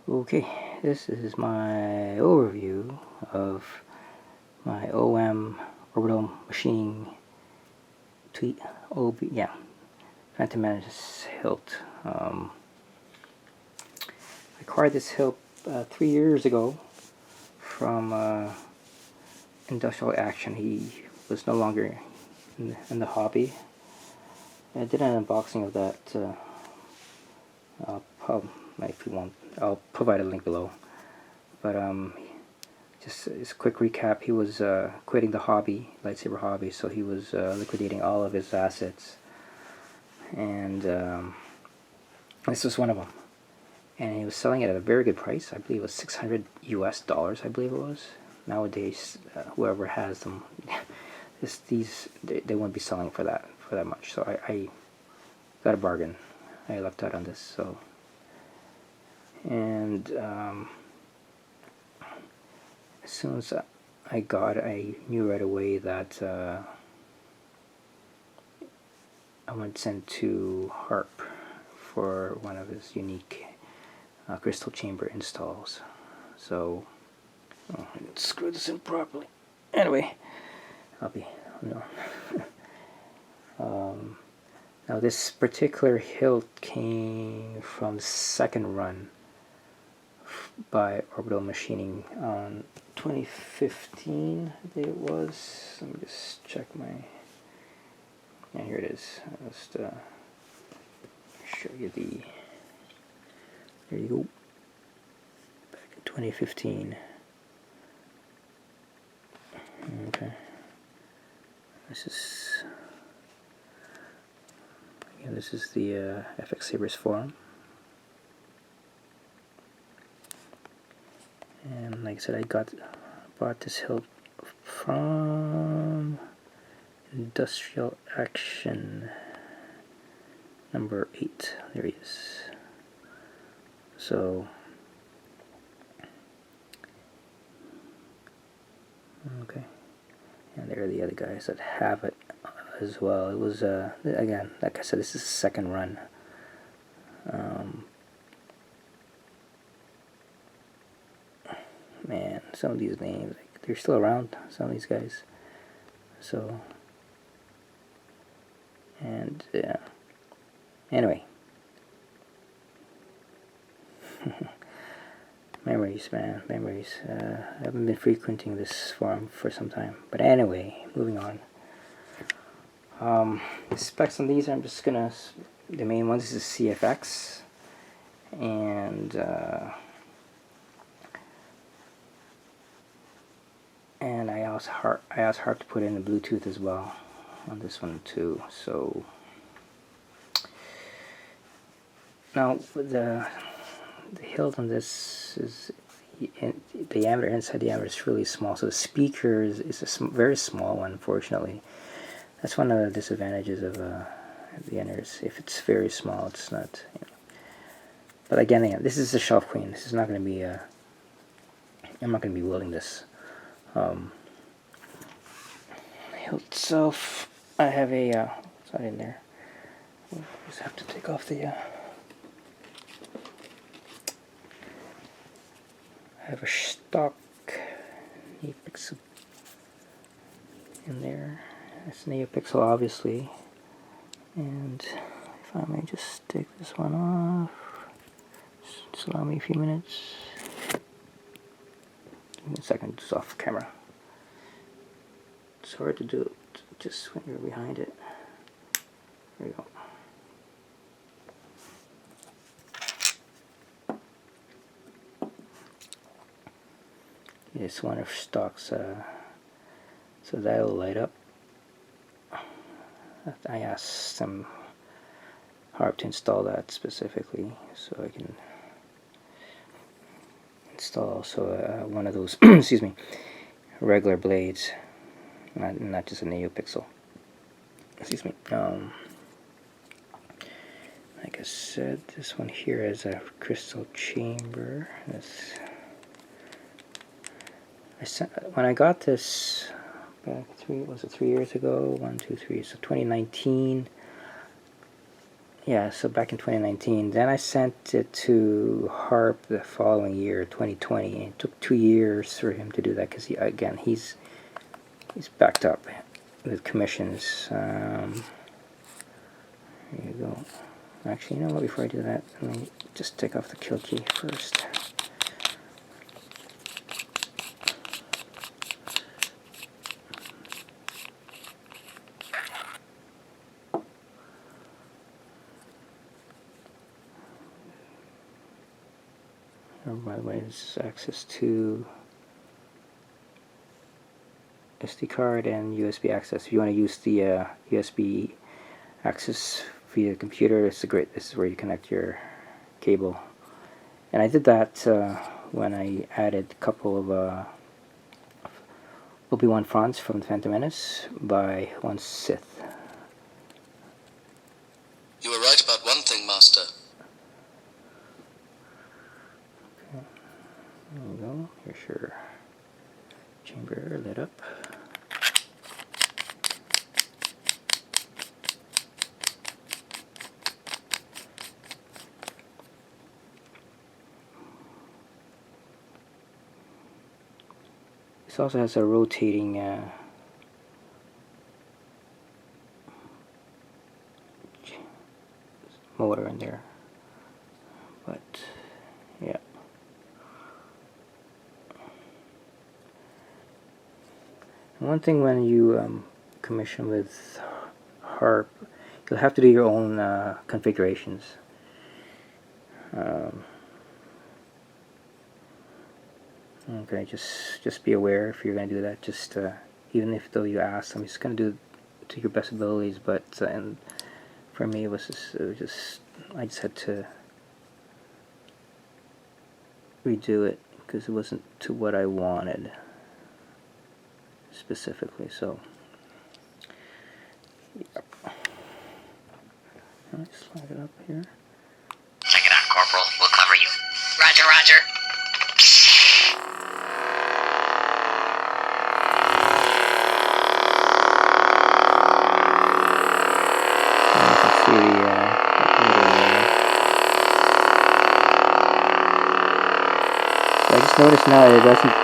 Okay, this is my overview of my OM orbital machining tweet. Phantom Menace hilt. I acquired this hilt 3 years ago from Industrial Action. He was no longer in the hobby. I did an unboxing of that. If you want, I'll provide a link below. But just as a quick recap, he was quitting the hobby, lightsaber hobby, so he was liquidating all of his assets, and this was one of them. And he was selling it at a very good price. I believe it was $600 US. I believe it was. Nowadays, whoever has them, they won't be selling for that much. So I got a bargain. I lucked out on this. So, and as soon as I got it, I knew right away that I went to send to HARP for one of his unique crystal chamber installs. So, I didn't screw this in properly. Anyway, now this particular hilt came from the second run by Orbital Machining on 2015, I think it was. Let me just check my... Yeah, here it is. I'll just show you the... There you go. Back in 2015. Okay. This is the FX Sabres forum. And like I said, I bought this hilt from Industrial Action number 8. There he is. So, okay. And there are the other guys that have it as well. It was, again, like I said, this is the second run. Man, some of these names, they're still around, some of these guys. So, and, anyway. Memories, man, memories. I haven't been frequenting this forum for some time. But anyway, moving on. The specs on these, I'm just gonna... The main one, this is CFX. And I asked HARP to put in the Bluetooth as well on this one too. So now the hilt on this is the inside diameter is really small. So the speaker is a very small one. Unfortunately, that's one of the disadvantages of the inners. If it's very small, it's not. But again, this is a shelf queen. This is not going to be I'm not going to be wielding this. Hilt itself, I have a it's not in there. I just have to take off the I have a stock NeoPixel in there. It's NeoPixel, obviously. And if I may just take this one off. Just allow me a few minutes. Give me a second, just off camera. It's hard to do it just when you're behind it. There you go. It's one of stocks, so that'll light up. I asked some HARP to install that specifically, so I can install also one of those excuse me, regular blades, not just a NeoPixel. Excuse me. Like I said, this one here is a crystal chamber. When I got this back 3 years ago? 1, 2, 3. So 2019. yeah, so back in 2019. Then I sent it to HARP the following year, 2020. It took 2 years for him to do that because he's backed up with commissions. There you go. Actually, you know what? Before I do that, let me just take off the kill key first. Oh, by the way, this is access to SD card and USB access. If you want to use the USB access via computer, this is where you connect your cable. And I did that when I added a couple of Obi-Wan fronts from the Phantom Menace by one Sith. You were right about one thing, Master. Okay. There you go. Here's your chamber lit up. This also has a rotating motor in there, but yeah. And one thing when you commission with HARP, you'll have to do your own configurations. Okay, just be aware if you're going to do that. Just even if though you ask them, you're just going to do it to your best abilities. But and for me, it was just I just had to redo it because it wasn't to what I wanted specifically. So, yep. Let's slide it up here. Check it out, Corporal. We'll cover you. Roger, roger. See the so I just noticed now that it doesn't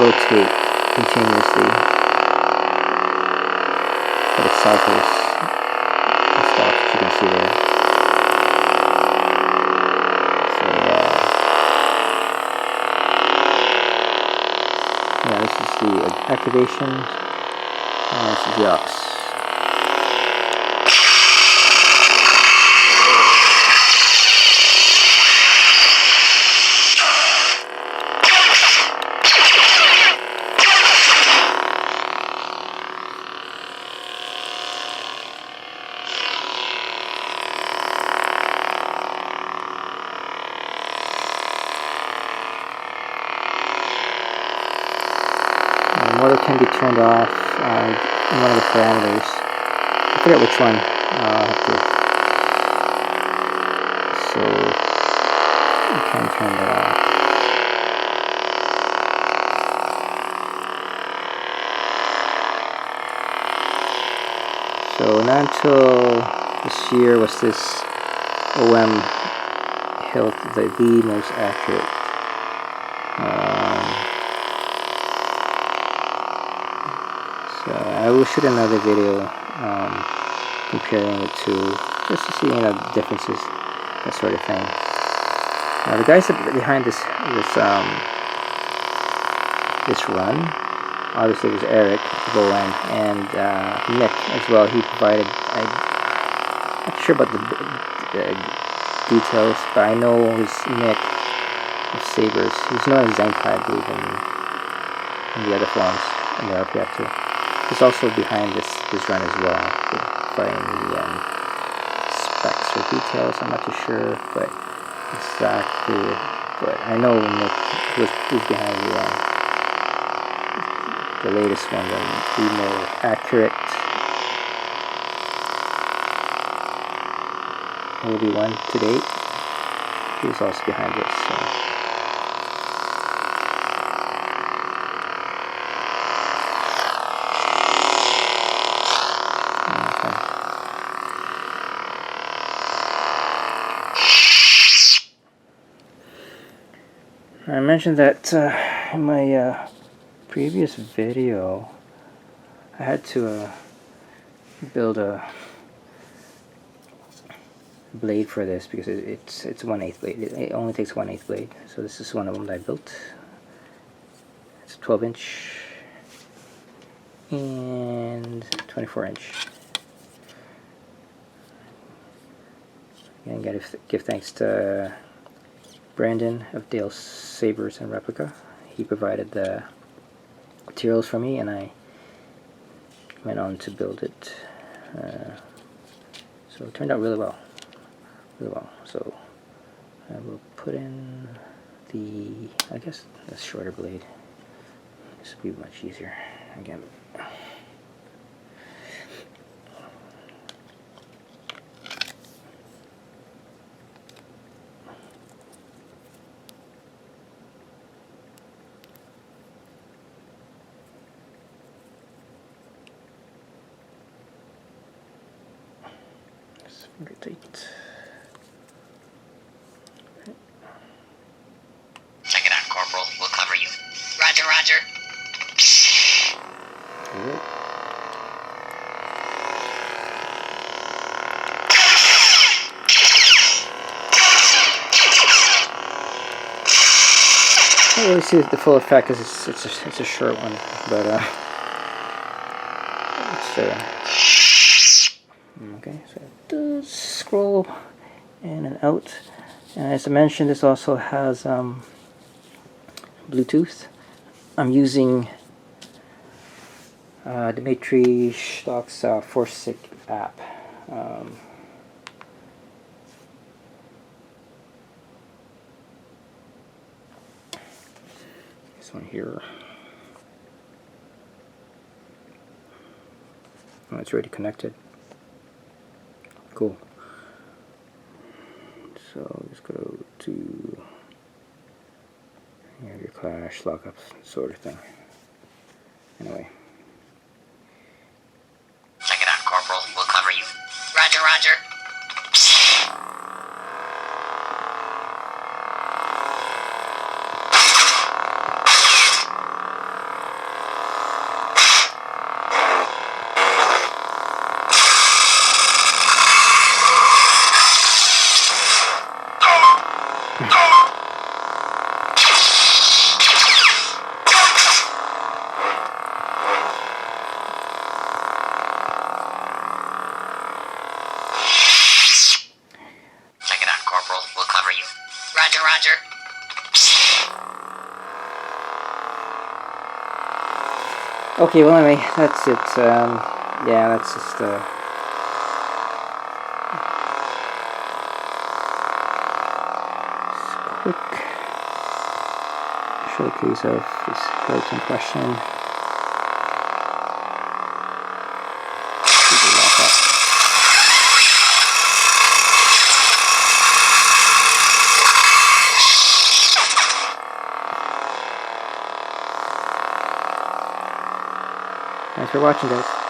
rotate continuously, but it cycles and stops, as you can see there. So yeah, this is the activation, and this is the aux. The motor can be turned off in one of the parameters. I forget which one. I'll have to. So you can turn that off. So not until this year was this OM hilt the most accurate. So I will shoot another video comparing the two, just to see differences, that sort of thing. Now the guys behind this run, obviously it was Eric Bowen and Nick as well. He provided, I'm not sure about the details, but I know it was Nick of Sabers. He's known as Zenkai, I believe, in the other forums in the RPF too. He's also behind this run as well, providing the specs or details. I'm not too sure, but exactly. But I know Nick was behind the latest one, the more accurate Obi-Wan to date. He was also behind this. So. I mentioned that in my previous video, I had to build a blade for this because it's 1/8 blade. It only takes 1/8 blade. So this is one of them that I built. It's 12-inch and 24-inch. Again, gotta give thanks to Brandon of Dale Sabers and Replica. He provided the materials for me, and I went on to build it. So it turned out really well. So I will put in the, I guess, the shorter blade. This will be much easier again. Finger tight. Check it out, Corporal. We'll cover you. Roger, roger. Yep. Can't really see the full effect because it's a short one, but okay. So it does scroll in and out, and as I mentioned, this also has Bluetooth. I'm using Dimitri Stock's ForceSync app. This one here. Oh, it's already connected. Cool. So let's go to your clash lockups sort of thing. Anyway. Check it out, Corporal. We'll cover you. Roger, roger. We'll cover you. Roger, roger. Okay, well anyway, that's it. Yeah, that's just quick showcase of this hilt in question. Thanks for watching, guys.